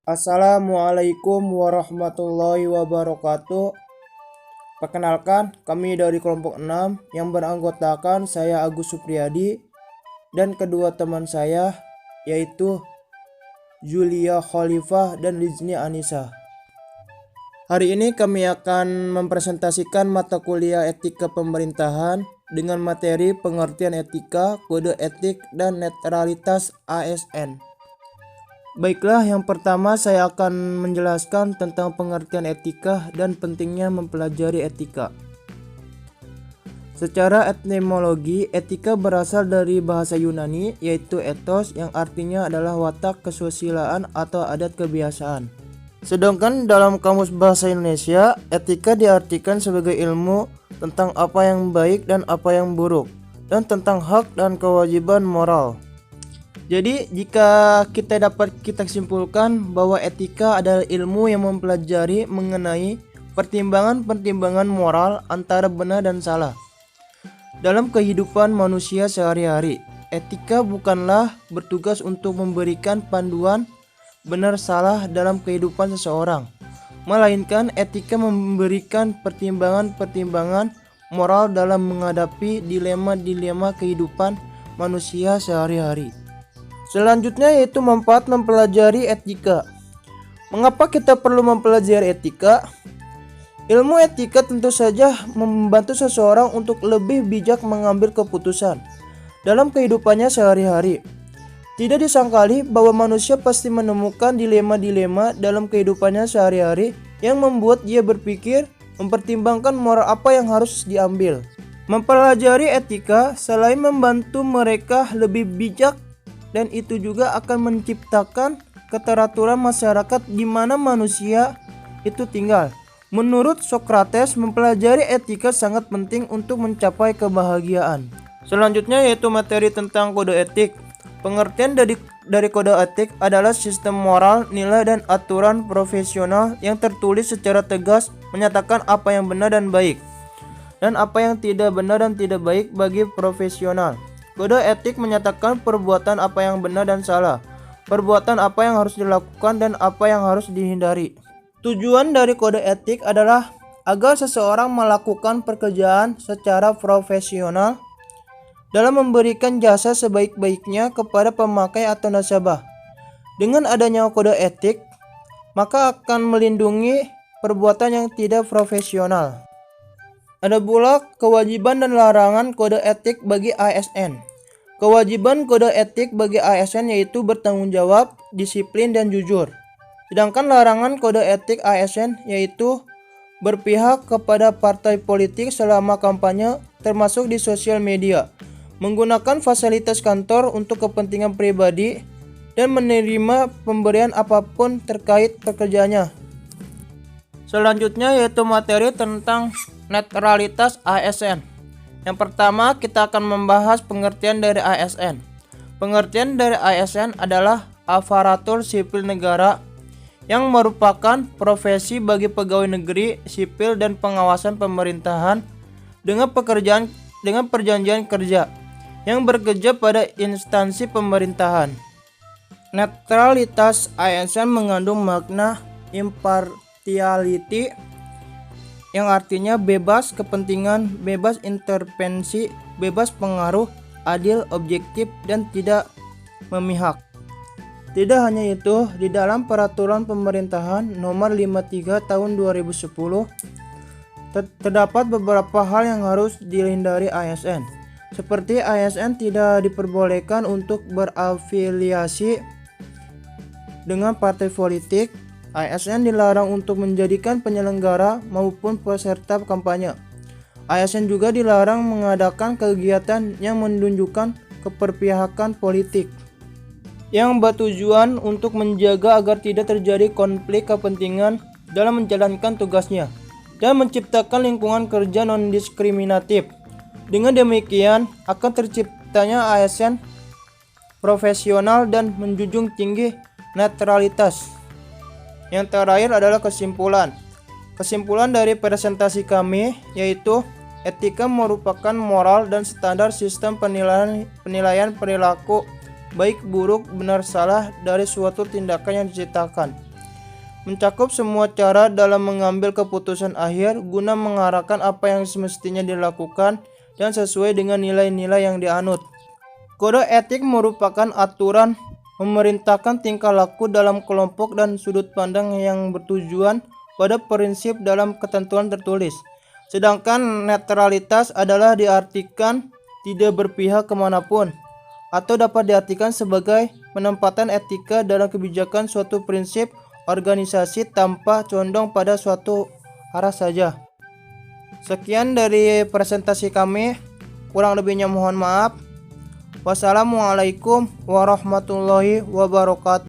Assalamualaikum warahmatullahi wabarakatuh. Perkenalkan, kami dari kelompok 6 yang beranggotakan saya Agus Supriyadi dan kedua teman saya yaitu Julia Khalifah dan Lizni Anissa. Hari ini kami akan mempresentasikan mata kuliah etika pemerintahan dengan materi pengertian etika, kode etik, dan netralitas ASN. Baiklah, yang pertama saya akan menjelaskan tentang pengertian etika dan pentingnya mempelajari etika. Secara etimologi, etika berasal dari bahasa Yunani yaitu ethos yang artinya adalah watak, kesusilaan, atau adat kebiasaan. Sedangkan dalam Kamus Bahasa Indonesia, etika diartikan sebagai ilmu tentang apa yang baik dan apa yang buruk, dan tentang hak dan kewajiban moral. Jadi jika kita simpulkan bahwa etika adalah ilmu yang mempelajari mengenai pertimbangan-pertimbangan moral antara benar dan salah dalam kehidupan manusia sehari-hari. Etika bukanlah bertugas untuk memberikan panduan benar salah dalam kehidupan seseorang, melainkan etika memberikan pertimbangan-pertimbangan moral dalam menghadapi dilema-dilema kehidupan manusia sehari-hari. Selanjutnya yaitu manfaat mempelajari etika. Mengapa kita perlu mempelajari etika? Ilmu etika tentu saja membantu seseorang untuk lebih bijak mengambil keputusan dalam kehidupannya sehari-hari. Tidak disangkali bahwa manusia pasti menemukan dilema-dilema dalam kehidupannya sehari-hari yang membuat dia berpikir mempertimbangkan moral apa yang harus diambil. Mempelajari etika selain membantu mereka lebih bijak, dan itu juga akan menciptakan keteraturan masyarakat di mana manusia itu tinggal. Menurut Socrates, mempelajari etika sangat penting untuk mencapai kebahagiaan. Selanjutnya yaitu materi tentang kode etik. Pengertian dari kode etik adalah sistem moral, nilai, dan aturan profesional yang tertulis secara tegas menyatakan apa yang benar dan baik, dan apa yang tidak benar dan tidak baik bagi profesional. Kode etik menyatakan perbuatan apa yang benar dan salah, perbuatan apa yang harus dilakukan dan apa yang harus dihindari. Tujuan dari kode etik adalah agar seseorang melakukan pekerjaan secara profesional dalam memberikan jasa sebaik-baiknya kepada pemakai atau nasabah. Dengan adanya kode etik, maka akan melindungi perbuatan yang tidak profesional. Ada pula kewajiban dan larangan kode etik bagi ASN. Kewajiban kode etik bagi ASN yaitu bertanggung jawab, disiplin, dan jujur. Sedangkan larangan kode etik ASN yaitu berpihak kepada partai politik selama kampanye termasuk di sosial media, menggunakan fasilitas kantor untuk kepentingan pribadi, dan menerima pemberian apapun terkait pekerjaannya. Selanjutnya yaitu materi tentang netralitas ASN. Yang pertama kita akan membahas pengertian dari ASN. Pengertian dari ASN adalah aparatur sipil negara yang merupakan profesi bagi pegawai negeri sipil dan pengawasan pemerintahan dengan perjanjian kerja yang bekerja pada instansi pemerintahan. Netralitas ASN mengandung makna impartiality yang artinya bebas kepentingan, bebas intervensi, bebas pengaruh, adil, objektif, dan tidak memihak. Tidak hanya itu, di dalam Peraturan Pemerintahan Nomor 53 Tahun 2010 terdapat beberapa hal yang harus dihindari ASN. Seperti ASN tidak diperbolehkan untuk berafiliasi dengan partai politik. ASN dilarang untuk menjadikan penyelenggara maupun peserta kampanye. ASN juga dilarang mengadakan kegiatan yang menunjukkan keberpihakan politik yang bertujuan untuk menjaga agar tidak terjadi konflik kepentingan dalam menjalankan tugasnya dan menciptakan lingkungan kerja non-diskriminatif. Dengan demikian akan terciptanya ASN profesional dan menjunjung tinggi netralitas. Yang terakhir adalah kesimpulan. Kesimpulan dari presentasi kami yaitu etika merupakan moral dan standar sistem penilaian perilaku baik buruk benar salah dari suatu tindakan yang diciptakan. mencakup semua cara dalam mengambil keputusan akhir guna mengarahkan apa yang semestinya dilakukan dan sesuai dengan nilai-nilai yang dianut. Kode etik merupakan aturan memerintahkan tingkah laku dalam kelompok dan sudut pandang yang bertujuan pada prinsip dalam ketentuan tertulis. Sedangkan netralitas adalah diartikan tidak berpihak kemanapun, atau dapat diartikan sebagai penempatan etika dalam kebijakan suatu prinsip organisasi tanpa condong pada suatu arah saja. Sekian dari presentasi kami, kurang lebihnya mohon maaf. Wassalamualaikum warahmatullahi wabarakatuh.